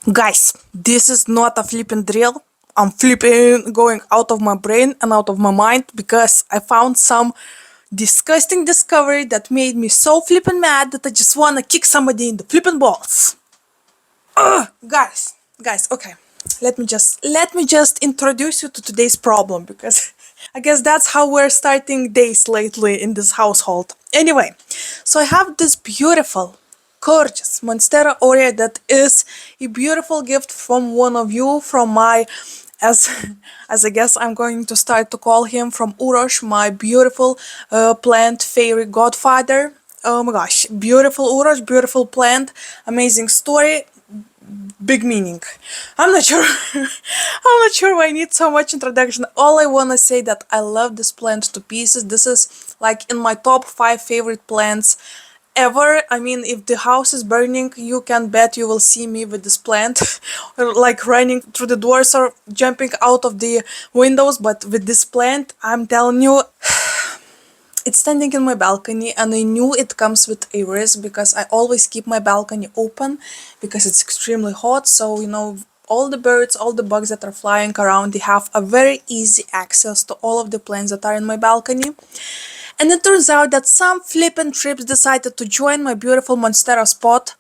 Guys, this is not a flipping drill. I'm flipping going out of my brain and out of my mind because I found some disgusting discovery that made me so flipping mad that I just wanna kick somebody in the flipping balls. Ugh, guys, okay. Let me just introduce you to today's problem because I guess that's how we're starting days lately in this household. Anyway, so I have this beautiful, gorgeous Monstera Oreo that is a beautiful gift from one of you, from my as as I guess I'm going to start to call him, from Urosh, my beautiful plant fairy godfather. Oh my gosh, beautiful Urosh, beautiful plant, amazing story, big meaning. I'm not sure. I'm not sure why I need so much introduction. All I wanna say that I love this plant to pieces. This is like in my top 5 favorite plants ever. I mean, if the house is burning, you can bet you will see me with this plant, like running through the doors or jumping out of the windows. But with this plant, I'm telling you, it's standing in my balcony, and I knew it comes with a risk because I always keep my balcony open because it's extremely hot. So, all the birds, all the bugs that are flying around, they have a very easy access to all of the plants that are in my balcony. And it turns out that some flippin' trips decided to join my beautiful Monstera spot.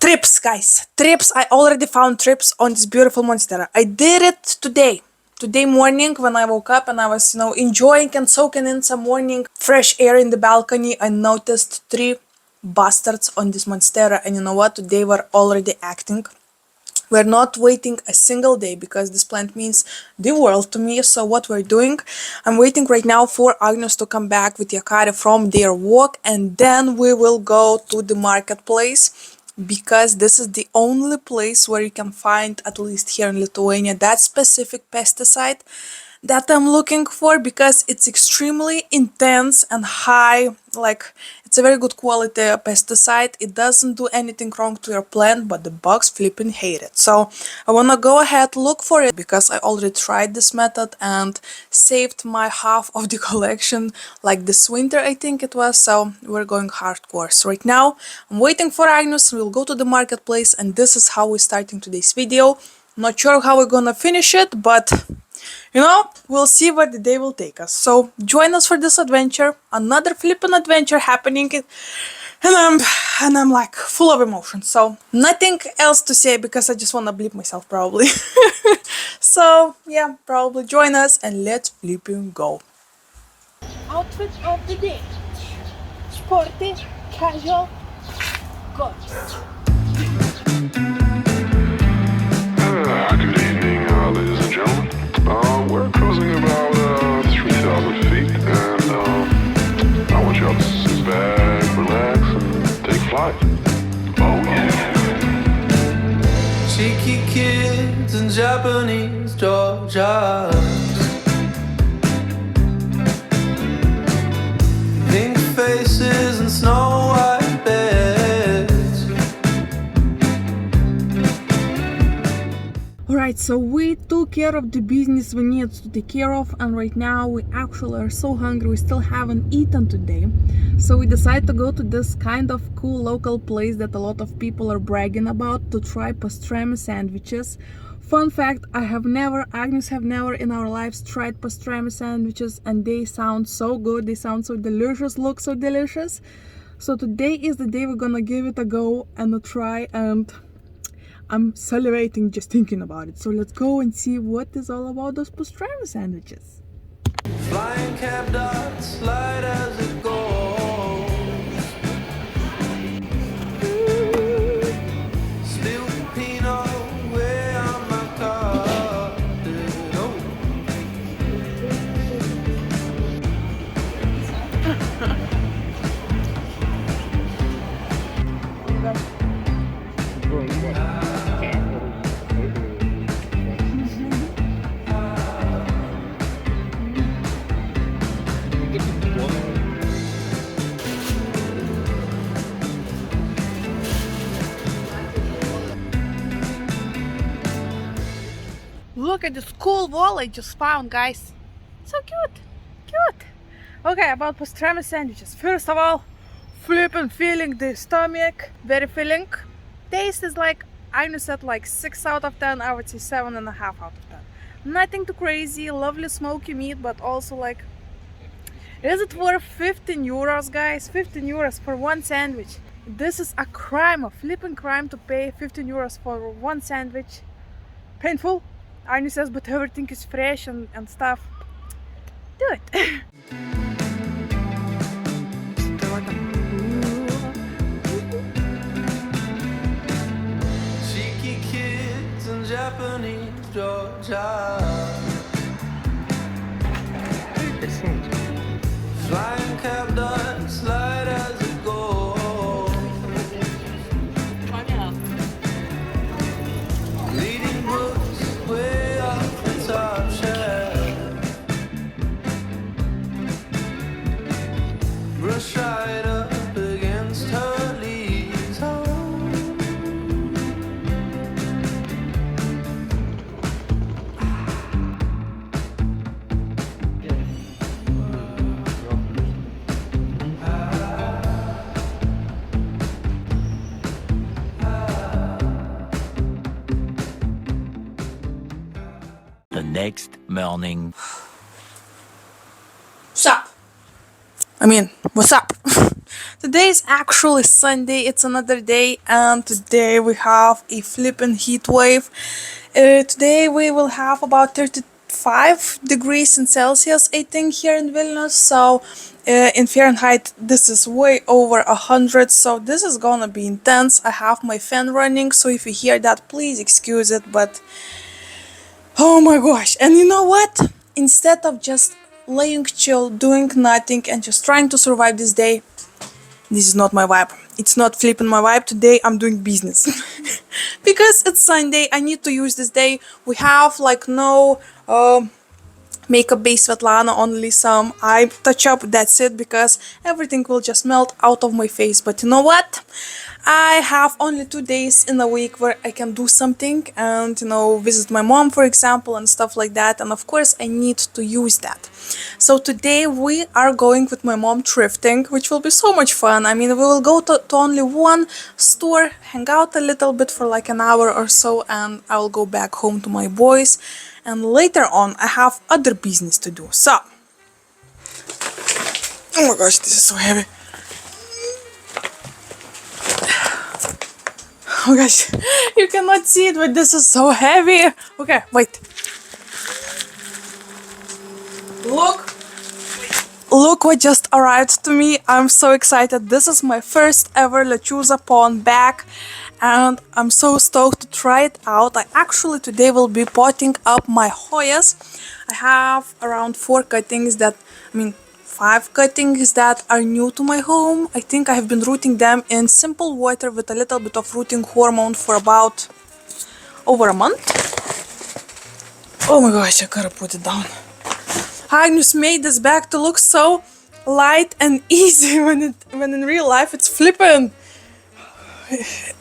Trips, guys. Trips. I already found trips on this beautiful Monstera. I did it today. Today morning when I woke up and I was, enjoying and soaking in some morning fresh air in the balcony, I noticed 3 bastards on this Monstera, and you know what? They were already acting. We're not waiting a single day because this plant means the world to me. So what we're doing, I'm waiting right now for Agnes to come back with Yakari from their walk, and then we will go to the marketplace because this is the only place where you can find, at least here in Lithuania, that specific pesticide that I'm looking for, because it's extremely intense and high. Like, it's a very good quality pesticide. It doesn't do anything wrong to your plant, but the bugs flipping hate it. So I wanna go ahead look for it because I already tried this method and saved my half of the collection like this winter, I think it was. So we're going hardcore. So right now I'm waiting for Agnes. We'll go to the marketplace, and this is how we're starting today's video. Not sure how we're gonna finish it, but we'll see where the day will take us. So join us for this adventure, another flippin' adventure happening, and I'm like full of emotion. So nothing else to say because I just wanna bleep myself probably. So yeah, probably join us and let's flipping go. Outfit of the day: sporty, casual, gorgeous. Good evening, ladies and gentlemen. We're cruising about 3,000 feet, and I want y'all to sit back, relax, and take flight. Oh yeah. Cheeky kids and Japanese Georgians, pink faces and snow white beds. Alright, so we took care of the business we needed to take care of, and right now we actually are so hungry, we still haven't eaten today. So we decided to go to this kind of cool local place that a lot of people are bragging about, to try pastrami sandwiches. Fun fact, Agnes have never in our lives tried pastrami sandwiches, and they sound so good, they sound so delicious, look so delicious. So today is the day we're gonna give it a go and a try, and I'm salivating just thinking about it. So let's go and see what is all about those pastrami sandwiches. Flying cab dots, light as it goes. Spilled Pinot way on my carpet. Oh. Look at this cool wall I just found, guys. So cute, cute. Okay, about pastrami sandwiches. First of all, flipping feeling the stomach, very filling. Taste is like Ainu said like 6 out of 10, I would say 7.5 out of 10. Nothing too crazy, lovely smoky meat, but also like, is it worth 15 euros, guys? 15 euros for one sandwich. This is a crime, a flipping crime to pay 15 euros for one sandwich. Painful, Ainu says, but everything is fresh and stuff. Do it. Cheeky kids in Japanese Georgia. Flying cab ducks, light as a gold. Reading books way off the top shelf. Brush right up against her leaves. The next morning. What's up? I mean, what's up? Today is actually Sunday, it's another day, and today we have a flippin' heat wave. Today we will have about 35 degrees in Celsius, I think, here in Vilnius. So in Fahrenheit, this is way over 100. So this is gonna be intense. I have my fan running, so if you hear that, please excuse it. But oh my gosh! And you know what? Instead of just laying chill, doing nothing, and just trying to survive this day, this is not my vibe. It's not flipping my vibe. Today I'm doing business. Because it's Sunday, I need to use this day. We have like no makeup base Svetlana, only some eye touch up, that's it, because everything will just melt out of my face. But you know what? I have only 2 days in a week where I can do something and, visit my mom, for example, and stuff like that. And of course, I need to use that. So today we are going with my mom thrifting, which will be so much fun. I mean, we will go to only one store, hang out a little bit for like an hour or so, and I will go back home to my boys. And later on, I have other business to do. So, oh my gosh, this is so heavy. Oh gosh, you cannot see it, but this is so heavy. Okay, wait. Look what just arrived to me. I'm so excited. This is my first ever lechuza-pon bag, and I'm so stoked to try it out. I actually today will be potting up my Hoyas. I have around 5 cuttings that are new to my home. I think I have been rooting them in simple water with a little bit of rooting hormone for about over a month. Oh my gosh, I gotta put it down. Agnes made this bag to look so light and easy when in real life it's flippin'.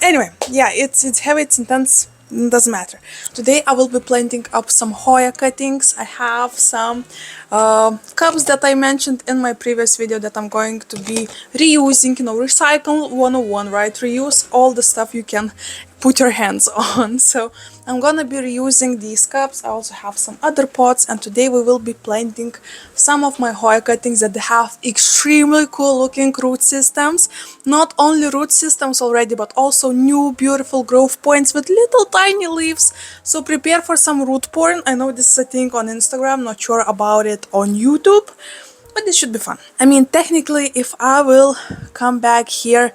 Anyway, yeah, it's heavy, it's intense, it doesn't matter. Today I will be planting up some Hoya cuttings. I have some cups that I mentioned in my previous video that I'm going to be reusing, recycle 101, right? Reuse all the stuff you can put your hands on. So I'm gonna be reusing these cups. I also have some other pots, and today we will be planting some of my Hoya cuttings that have extremely cool looking root systems. Not only root systems already, but also new beautiful growth points with little tiny leaves. So prepare for some root porn. I know this is a thing on Instagram, not sure about it on YouTube, but this should be fun. I mean, technically, if I will come back here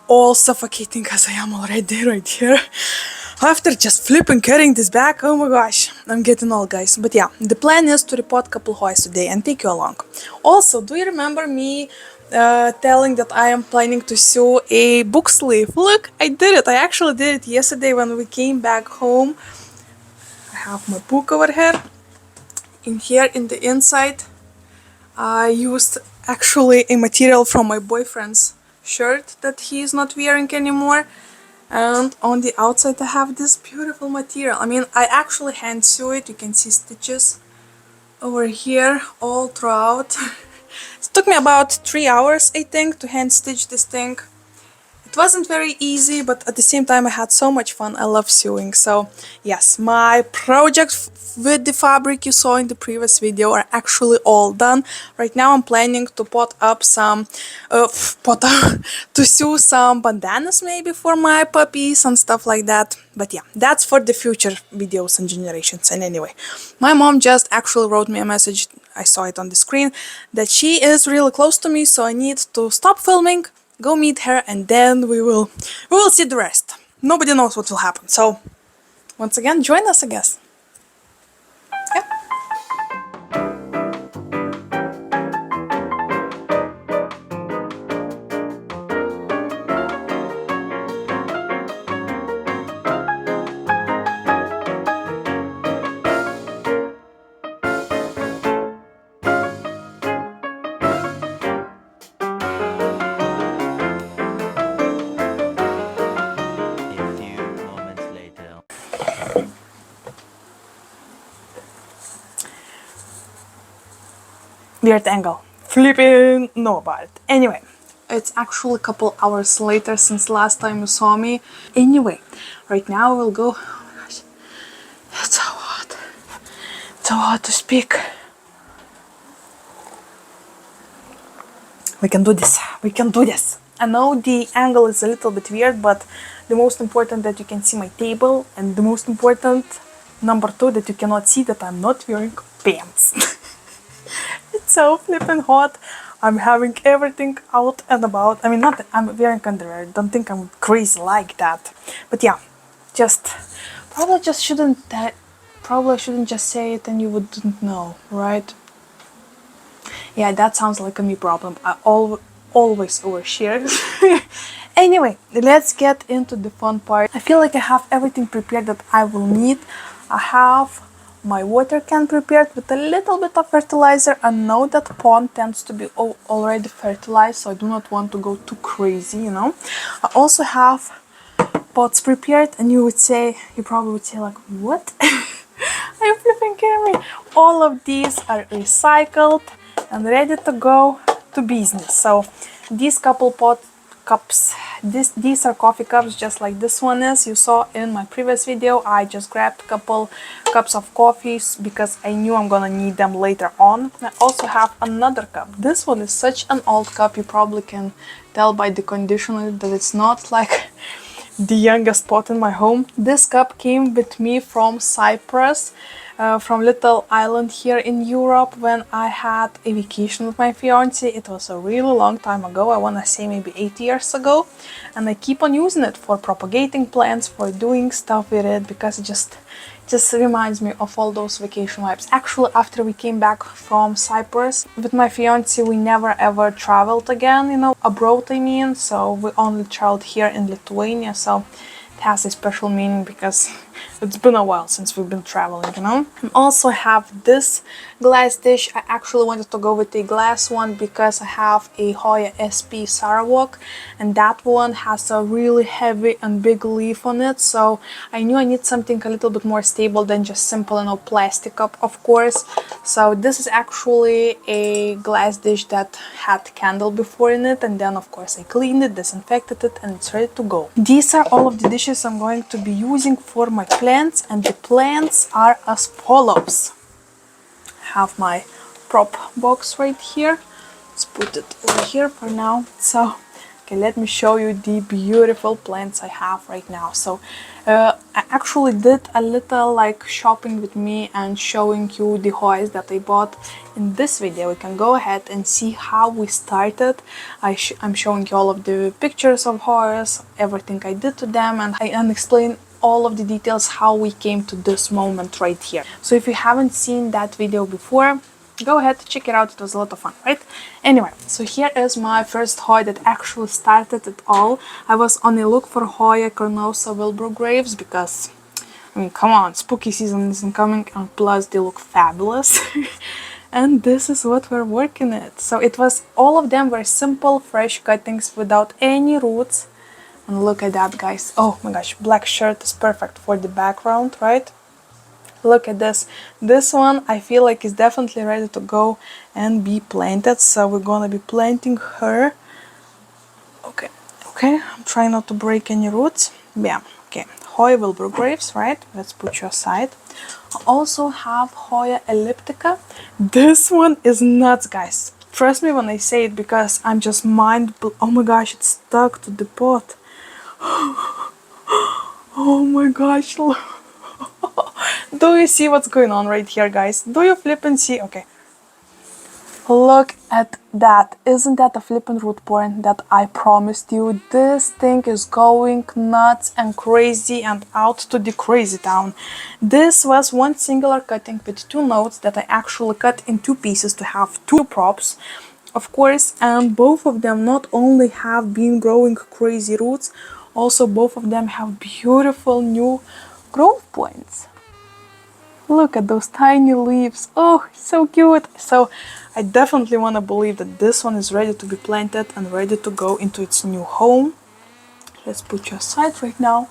all suffocating as I am already right here after just flipping carrying this bag, oh my gosh, I'm getting old, guys. But yeah, the plan is to repot couple Hoyas today and take you along. Also, do you remember me telling that I am planning to sew a book sleeve? Look, I did it. I actually did it yesterday when we came back home. I have my book over here. In here, in the inside, I used actually a material from my boyfriend's shirt that he is not wearing anymore, and on the outside I have this beautiful material. I mean, I actually hand sew it. You can see stitches over here all throughout. It took me about 3 hours, I think, to hand stitch this thing. It It wasn't very easy, but at the same time I had so much fun. I love sewing. So yes, my project with the fabric you saw in the previous video are actually all done. Right now I'm planning to pot up some pot up, to sew some bandanas maybe for my puppies and stuff like that. But yeah, that's for the future videos and generations. And anyway, my mom just actually wrote me a message, I saw it on the screen, that she is really close to me, so I need to stop filming, go meet her, and then we will see the rest. Nobody knows what will happen. So once again, join us, I guess. Yeah. A few moments later. Weird angle. Flipping know about it. Anyway, it's actually a couple hours later since last time you saw me. Anyway, right now we'll go. Oh my gosh, it's so hot. It's so hot to speak. We can do this. We can do this. I know the angle is a little bit weird, but the most important that you can see my table, and the most important, number two, that you cannot see that I'm not wearing pants. It's so flippin' hot. I'm having everything out and about. I mean, not I'm wearing underwear. Don't think I'm crazy like that. But yeah, just probably just shouldn't that. Probably shouldn't just say it and you wouldn't know, right? Yeah, that sounds like a me problem. I always overshare. Anyway, let's get into the fun part. I feel like I have everything prepared that I will need. I have my water can prepared with a little bit of fertilizer. I know that pond tends to be already fertilized, so I do not want to go too crazy, you know. I also have pots prepared, and you probably would say like, what? Are you flipping kidding me? All of these are recycled and ready to go to business. So these couple cups, these are coffee cups just like this one is. You saw in my previous video I just grabbed a couple cups of coffees because I knew I'm gonna need them later on. I also have another cup. This one is such an old cup, you probably can tell by the condition of it that it's not like the youngest pot in my home. This cup came with me from Cyprus, from little island here in Europe when I had a vacation with my fiance. It was a really long time ago, I wanna say maybe 8 years ago, and I keep on using it for propagating plants, for doing stuff with it, because it just reminds me of all those vacation vibes. Actually, after we came back from Cyprus with my fiance, we never ever traveled again, you know, abroad I mean, so we only traveled here in Lithuania, so it has a special meaning because it's been a while since we've been traveling, you know. I also have this glass dish. I actually wanted to go with a glass one because I have a Hoya SP Sarawak, and that one has a really heavy and big leaf on it, so I knew I need something a little bit more stable than just simple, you know, plastic cup, of course. So this is actually a glass dish that had candle before in it, and then of course I cleaned it, disinfected it, and it's ready to go. These are all of the dishes I'm going to be using for my plants, and the plants are as follows. I have my prop box right here. Let's put it over here for now. So okay, let me show you the beautiful plants I have right now. So I actually did a little like shopping with me and showing you the Hoyas that I bought in this video. We can go ahead and see how we started. I'm showing you all of the pictures of Hoyas, everything I did to them, and I explain all of the details how we came to this moment right here. So if you haven't seen that video before, go ahead, check it out, it was a lot of fun, right? Anyway, so here is my first Hoya that actually started it all. I was on a look for Hoya carnosa Wilbur graves because, I mean, come on, spooky season isn't coming, and plus they look fabulous. And this is what we're working at. So it was, all of them were simple, fresh cuttings without any roots. And look at that, guys. Oh my gosh, black shirt is perfect for the background, right? Look at this. This one I feel like is definitely ready to go and be planted. So we're gonna be planting her. Okay, Okay, I'm trying not to break any roots. Yeah, okay. Hoya wilbergraves, right? Let's put you aside. I also have Hoya elliptica. This one is nuts, guys. Trust me when I say it because I'm just oh my gosh, it's stuck to the pot. Oh my gosh. Do you see what's going on right here, guys? Do you flip and see? Okay. Look at that. Isn't that a flippin' root porn that I promised you? This thing is going nuts and crazy and out to the crazy town. This was one singular cutting with two nodes that I actually cut in two pieces to have two props, of course, and both of them not only have been growing crazy roots, also both of them have beautiful new growth points. Look at those tiny leaves. Oh, so cute. So I definitely want to believe that this one is ready to be planted and ready to go into its new home. Let's put you aside right now.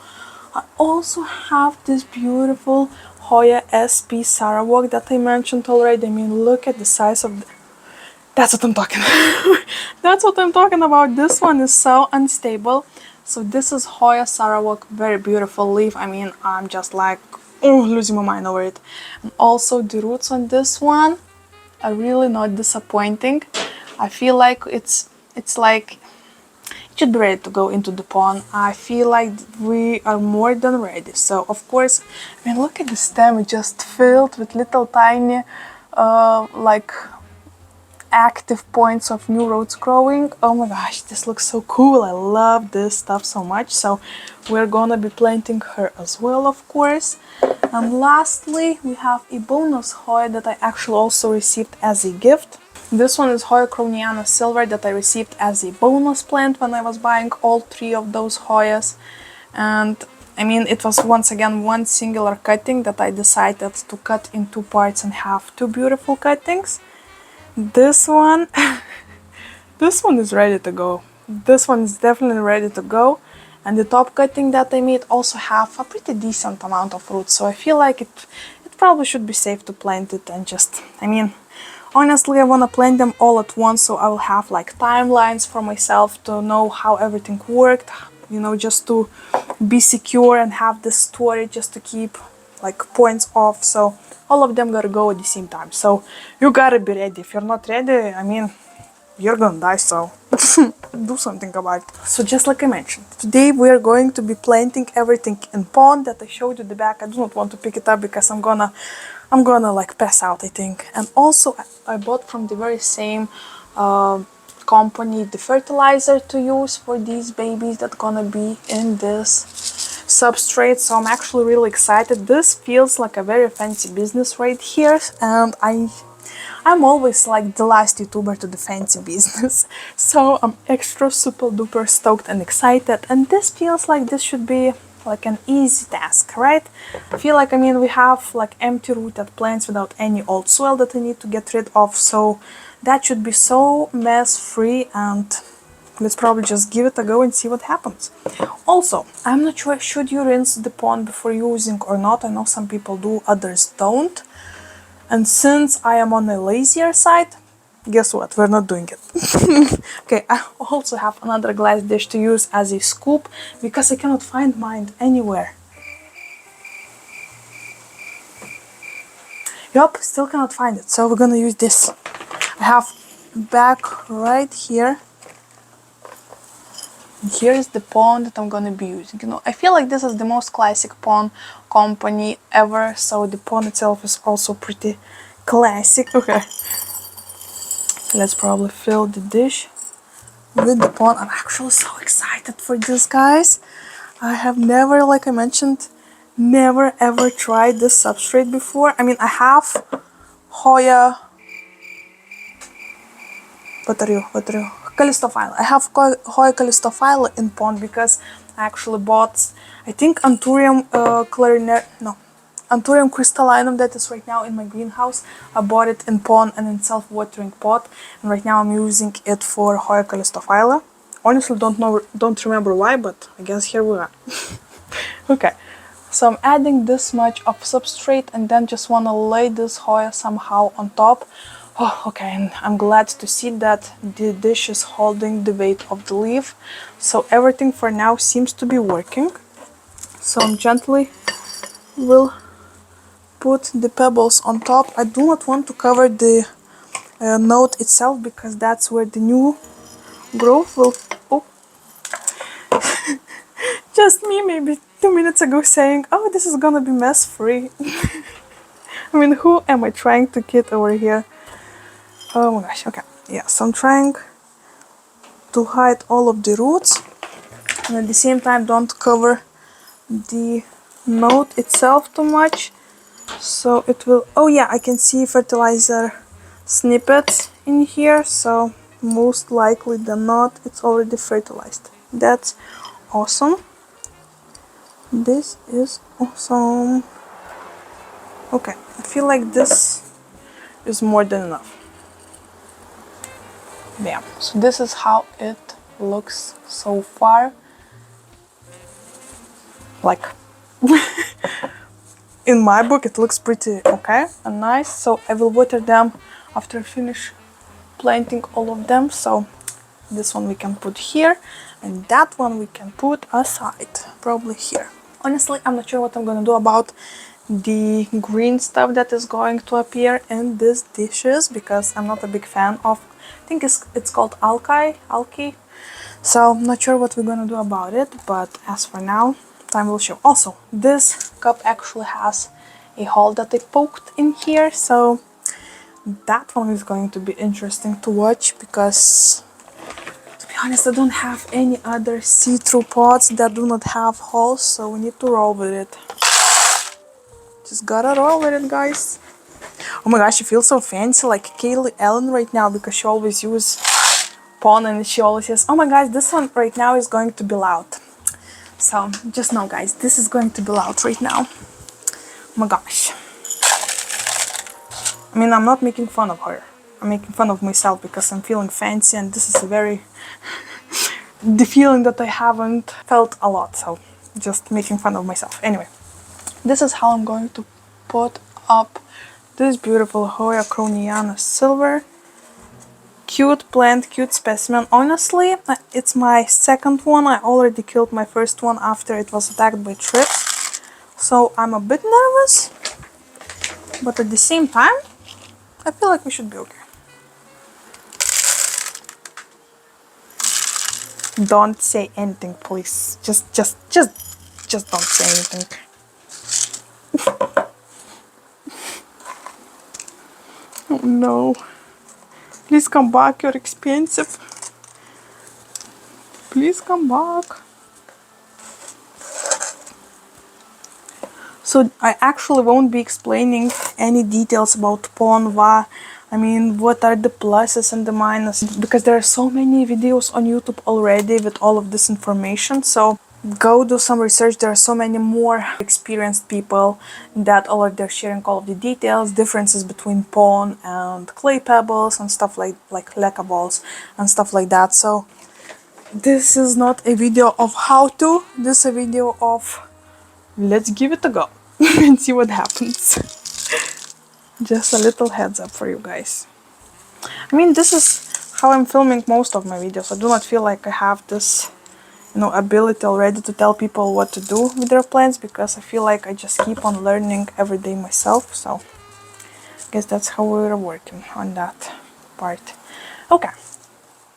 I also have this beautiful Hoya SP Sarawak that I mentioned already. I mean, look at the size of that's what I'm talking about. That's what I'm talking about. This one is so unstable. So this is Hoya Sarawak, very beautiful leaf. I mean, I'm just like losing my mind over it. And also the roots on this one are really not disappointing. I feel like it's like it should be ready to go into the pond. I feel like we are more than ready. So of course, I mean, look at the stem. It's just filled with little tiny like active points of new roots growing. Oh my gosh, this looks so cool. I love this stuff so much. So we're gonna be planting her as well, of course. And lastly, we have a bonus Hoya that I actually also received as a gift. This one is Hoya Crowniana Silver that I received as a bonus plant when I was buying all three of those Hoyas. And I mean, it was once again one singular cutting that I decided to cut in two parts and have two beautiful cuttings. This one, this one is ready to go. This one is definitely ready to go. And the top cutting that I made also have a pretty decent amount of roots. So I feel like it probably should be safe to plant it and just, I mean, honestly, I want to plant them all at once so I will have like timelines for myself to know how everything worked, you know, just to be secure and have this storage just to keep like points off. So all of them gotta go at the same time. So you gotta be ready. If you're not ready, I mean, you're gonna die, so do something about it. So just like I mentioned, today we are going to be planting everything in pond that I showed you the back. I do not want to pick it up because I'm gonna like pass out, I think. And also I bought from the very same company the fertilizer to use for these babies that gonna be in this substrate. So I'm actually really excited. This feels like a very fancy business right here, and I'm always like the last YouTuber to the fancy business. So I'm extra super duper stoked and excited, and this feels like this should be like an easy task, right? I feel like, I mean, we have like empty rooted plants without any old soil that I need to get rid of, so that should be so mess free, and let's probably just give it a go and see what happens. Also, I'm not sure should you rinse the pond before using or not. I know some people do, others don't. And since I am on the lazier side, guess what? We're not doing it. Okay, I also have another glass dish to use as a scoop because I cannot find mine anywhere. Yup, still cannot find it. So we're gonna use this. I have back right here. Here is the pond that I'm gonna be using. You know, I feel like this is the most classic pond company ever, so the pond itself is also pretty classic. Okay, let's probably fill the dish with the pond. I'm actually so excited for this, guys. I have never, like I mentioned, never ever tried this substrate before. I mean, I have Hoya. What are you? Callistophile. I have Hoya Callistophile in pond because I actually bought, I think, Anthurium Anthurium crystallinum that is right now in my greenhouse. I bought it in pond and in self-watering pot, and right now I'm using it for Hoya Callistophile. Honestly, don't remember why, but I guess here we are. Okay, so I'm adding this much of substrate and then just wanna lay this Hoya somehow on top. Oh, okay, and I'm glad to see that the dish is holding the weight of the leaf. So everything for now seems to be working. So I'm gently will put the pebbles on top. I do not want to cover the note itself because that's where the new growth will... Oh, just me maybe 2 minutes ago saying, oh, this is gonna be mess free. I mean, who am I trying to kid over here? Oh my gosh, okay. Yeah, so I'm trying to hide all of the roots and at the same time don't cover the note itself too much. So it will... Oh yeah, I can see fertilizer snippets in here, so most likely than not it's already fertilized. That's awesome. This is awesome. Okay, I feel like this is more than enough. Bam. So this is how it looks so far. Like, in my book it looks pretty okay and nice. So I will water them after I finish planting all of them. So this one we can put here and that one we can put aside, probably here. Honestly, I'm not sure what I'm gonna do about the green stuff that is going to appear in these dishes because I'm not a big fan of... I think it's called algae. So I'm not sure what we're gonna do about it, but as for now, time will show. Also, this cup actually has a hole that I poked in here, so that one is going to be interesting to watch because, to be honest, I don't have any other see-through pots that do not have holes, so we need to roll with it. Just gotta roll with it, guys. Oh my gosh, I feel so fancy, like Kaylee Ellen right now, because she always uses pon and she always says, oh my gosh, this one right now is going to be loud. So just know, guys, this is going to be loud right now. Oh my gosh. I mean, I'm not making fun of her. I'm making fun of myself because I'm feeling fancy and this is a very... the feeling that I haven't felt a lot, so just making fun of myself. Anyway, this is how I'm going to put up this beautiful Hoya croniana silver. Cute plant, cute specimen. Honestly, it's my second one. I already killed my first one after it was attacked by trips. So I'm a bit nervous, but at the same time, I feel like we should be okay. Don't say anything, please. Just don't say anything. Oh no. Please come back, you're expensive. Please come back. So I actually won't be explaining any details about Ponva. I mean, what are the pluses and the minuses, because there are so many videos on YouTube already with all of this information. So go do some research. There are so many more experienced people that already are sharing all of the details, differences between pon and clay pebbles and stuff like leca balls and stuff like that. So this is not a video of how to, this is a video of let's give it a go and see what happens. Just a little heads up for you guys. I mean, this is how I'm filming most of my videos. I do not feel like I have this, ability already to tell people what to do with their plants, because I feel like I just keep on learning every day myself. So I guess that's how we're working on that part. Okay,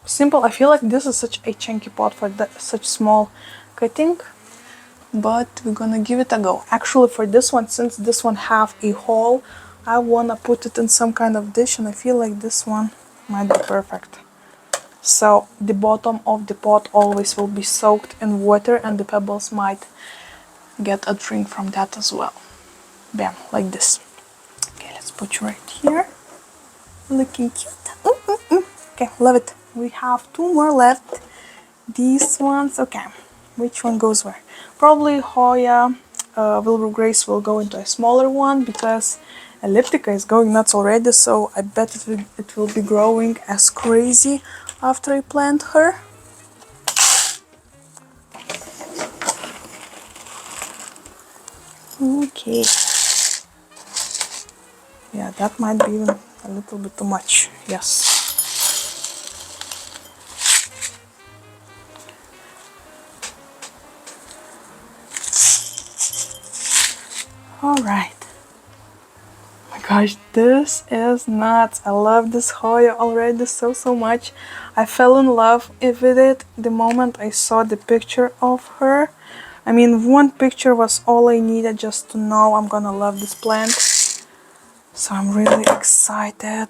simple. I feel like this is such a chunky pot for such small cutting, but we're gonna give it a go. Actually, for this one, since this one have a hole, I wanna put it in some kind of dish, and I feel like this one might be perfect. So the bottom of the pot always will be soaked in water and the pebbles might get a drink from that as well. Bam, like this. Okay, let's put you right here. Looking cute. Okay, love it. We have 2 more left. These ones, okay. Which one goes where? Probably Hoya Wilbur Grace will go into a smaller one because Elliptica is going nuts already, so I bet it will be growing as crazy after I plant her. Okay. Yeah, that might be even a little bit too much. Yes. All right. My gosh, this is nuts. I love this Hoya already so much. I fell in love with it the moment I saw the picture of her. I mean, one picture was all I needed just to know I'm gonna love this plant. So I'm really excited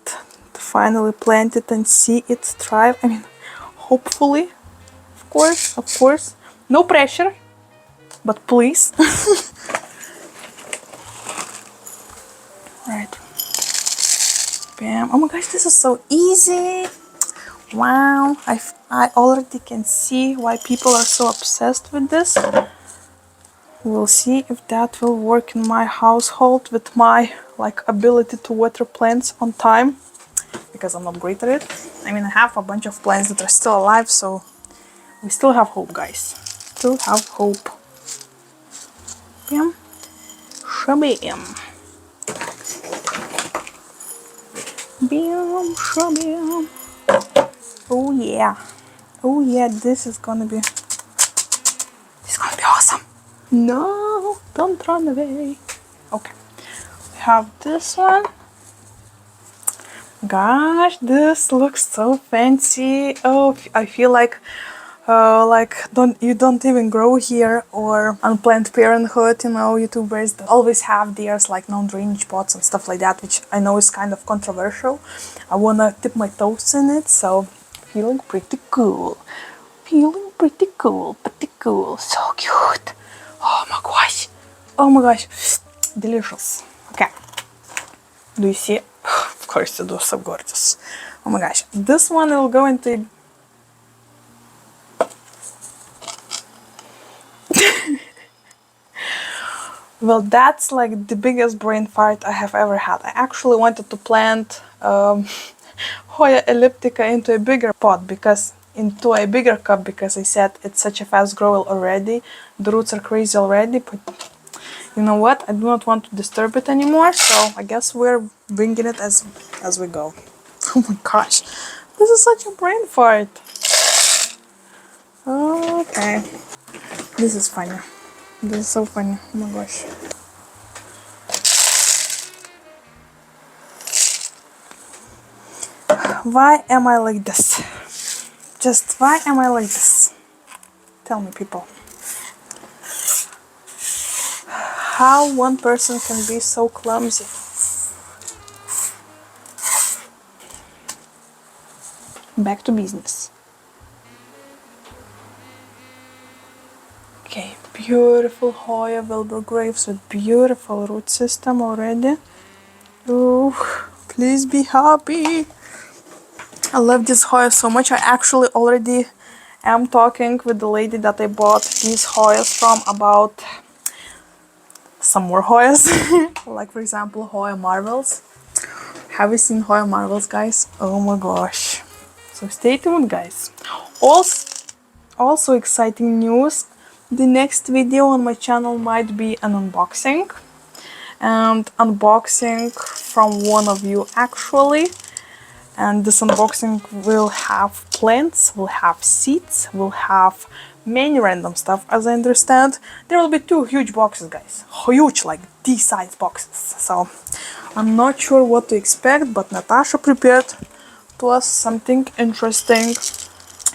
to finally plant it and see it thrive. I mean, hopefully, of course. No pressure, but please. Right. Bam. Oh my gosh, this is so easy. Wow. I already can see why people are so obsessed with this. We'll see if that will work in my household with my ability to water plants on time, because I'm not great at it. I mean, I have a bunch of plants that are still alive, so we still have hope, guys. Still have hope. Bam. Shabam. Bam. Shabam. Oh yeah. Oh yeah, this is gonna be awesome. No, don't run away. Okay. We have this one. Gosh, this looks so fancy. Oh, I feel like you don't even grow here, or on Planned Parenthood, you know, YouTubers that always have theirs like non-drainage pots and stuff like that, which I know is kind of controversial. I wanna dip my toes in it, so feeling pretty cool. Feeling pretty cool, so cute. Oh my gosh. Oh my gosh. Delicious. Okay. Do you see? Of course you do, so gorgeous. Oh my gosh. This one will go into... Well, that's like the biggest brain fart I have ever had. I actually wanted to plant Hoya elliptica into a bigger pot, into a bigger cup, because I said it's such a fast grower already. The roots are crazy already, but you know what? I do not want to disturb it anymore, so I guess we're bringing it as we go. Oh my gosh, this is such a brain fart. Okay, this is funny. This is so funny. Oh my gosh. Why am I like this? Just why am I like this? Tell me, people. How one person can be so clumsy? Back to business. Okay, beautiful Hoya Wilbur Graves with beautiful root system already. Oh, please be happy. I love this Hoya so much. I actually already am talking with the lady that I bought these Hoyas from about some more Hoyas. Like, for example, Hoya Marvels. Have you seen Hoya Marvels, guys? Oh my gosh. So stay tuned, guys. Also exciting news. The next video on my channel might be an unboxing. And unboxing from one of you, actually. And this unboxing will have plants, will have seeds, will have many random stuff, as I understand. There will be 2 huge boxes, guys. Huge, like these size boxes. So I'm not sure what to expect, but Natasha prepared to us something interesting.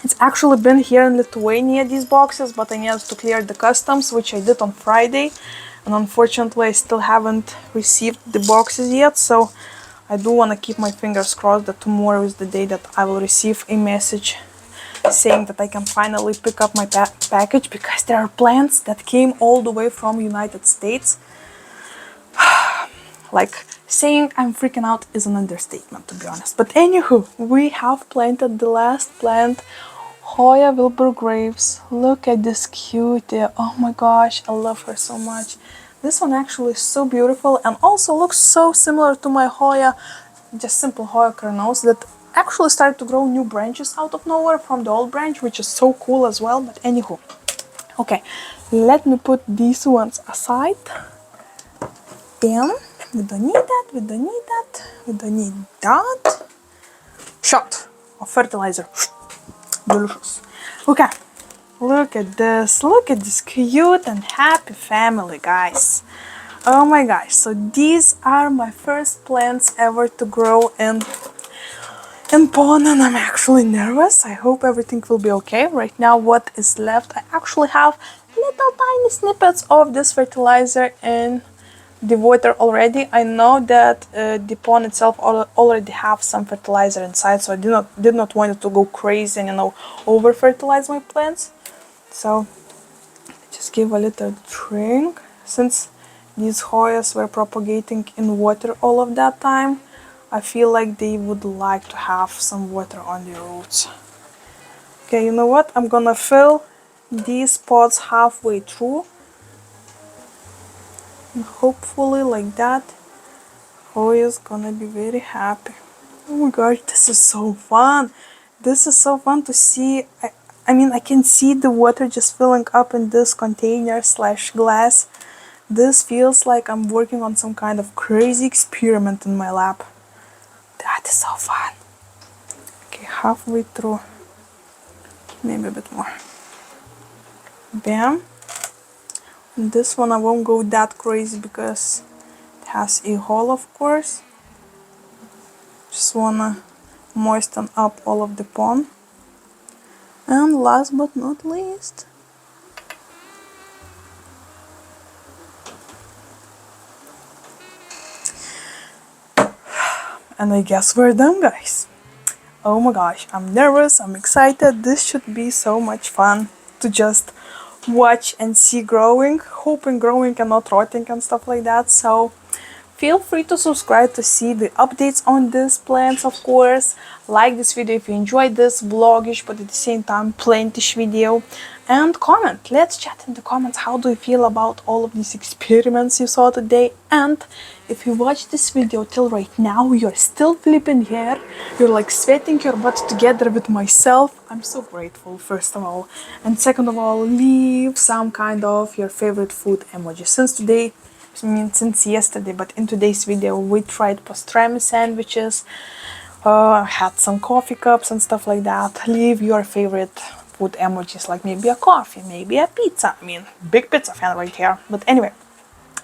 It's actually been here in Lithuania, these boxes, but I needed to clear the customs, which I did on Friday. And unfortunately, I still haven't received the boxes yet, so I do want to keep my fingers crossed that tomorrow is the day that I will receive a message saying that I can finally pick up my package, because there are plants that came all the way from United States. Like, saying I'm freaking out is an understatement, to be honest. But anywho, we have planted the last plant, Hoya Wilbur Graves. Look at this cutie. Oh my gosh, I love her so much. This one actually is so beautiful and also looks so similar to my Hoya, just simple Hoya carnose, that actually started to grow new branches out of nowhere from the old branch, which is so cool as well. But anywho, okay, let me put these ones aside. Bam. We don't need that, we don't need that, we don't need that. Shot of fertilizer. Delicious. Okay, look at this cute and happy family, guys. Oh my gosh, so these are my first plants ever to grow in pond, and I'm actually nervous. I hope everything will be okay. Right now what is left, I actually have little tiny snippets of this fertilizer in the water already. I know that the pond itself already have some fertilizer inside, so I did not want it to go crazy and over fertilize my plants. So just give a little drink. Since these Hoyas were propagating in water all of that time, I feel like they would like to have some water on their roots. Okay, you know what? I'm gonna fill these pots halfway through. And hopefully like that, Hoya's gonna be very happy. Oh my gosh, this is so fun. This is so fun to see. I mean, I can see the water just filling up in this container slash glass. This feels like I'm working on some kind of crazy experiment in my lab. That is so fun. Okay, halfway through. Maybe a bit more. Bam. And this one I won't go that crazy because it has a hole, of course. Just wanna moisten up all of the pond. And last but not least, and I guess we're done, guys. Oh my gosh, I'm nervous, I'm excited. This should be so much fun to just watch and see growing, hoping growing and not rotting and stuff like that. So feel free to subscribe to see the updates on these plants, of course. Like this video if you enjoyed this vlogish but at the same time plantish video. And comment, let's chat in the comments, how do you feel about all of these experiments you saw today. And if you watched this video till right now, you're still flipping hair, you're like sweating your butt together with myself, I'm so grateful, first of all. And second of all, leave some kind of your favorite food emoji. Since yesterday, but in today's video we tried pastrami sandwiches, had some coffee cups and stuff like that. Leave your favorite food emojis, like maybe a coffee, maybe a pizza. I mean, big pizza fan right here. But anyway,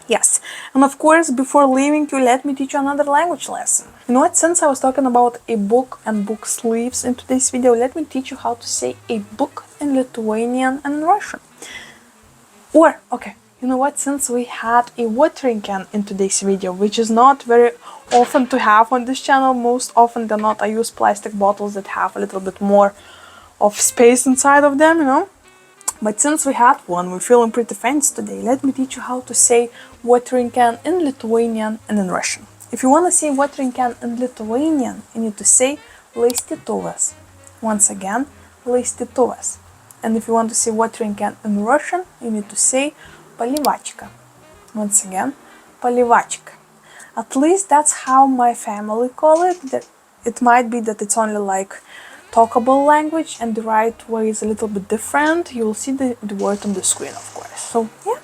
yes. And of course, before leaving you, let me teach you another language lesson. You know what, since I was talking about a book and book sleeves in today's video, let me teach you how to say a book in Lithuanian and in Russian. Or, okay, you know what, since we had a watering can in today's video, which is not very often to have on this channel, most often than not I use plastic bottles that have a little bit more of space inside of them, you know. But since we had one, we're feeling pretty fancy today. Let me teach you how to say watering can in Lithuanian and in Russian. If you want to say watering can in Lithuanian, you need to say laistytuvas. Once again, laistytuvas. And if you want to say watering can in Russian, you need to say polivachka. Once again, polivachka. At least that's how my family call it. It might be that it's only like talkable language and the right way is a little bit different. You will see the word on the screen, of course. So yeah,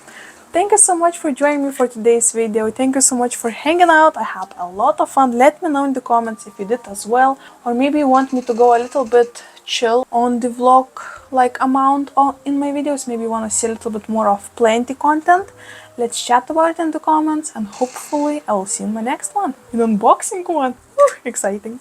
thank you so much for joining me for today's video. Thank you so much for hanging out. I had a lot of fun. Let me know in the comments if you did as well, or maybe you want me to go a little bit chill on the vlog like amount in my videos. Maybe you want to see a little bit more of plenty content. Let's chat about it in the comments, and hopefully I will see you in my next one, an unboxing one. Woo, exciting.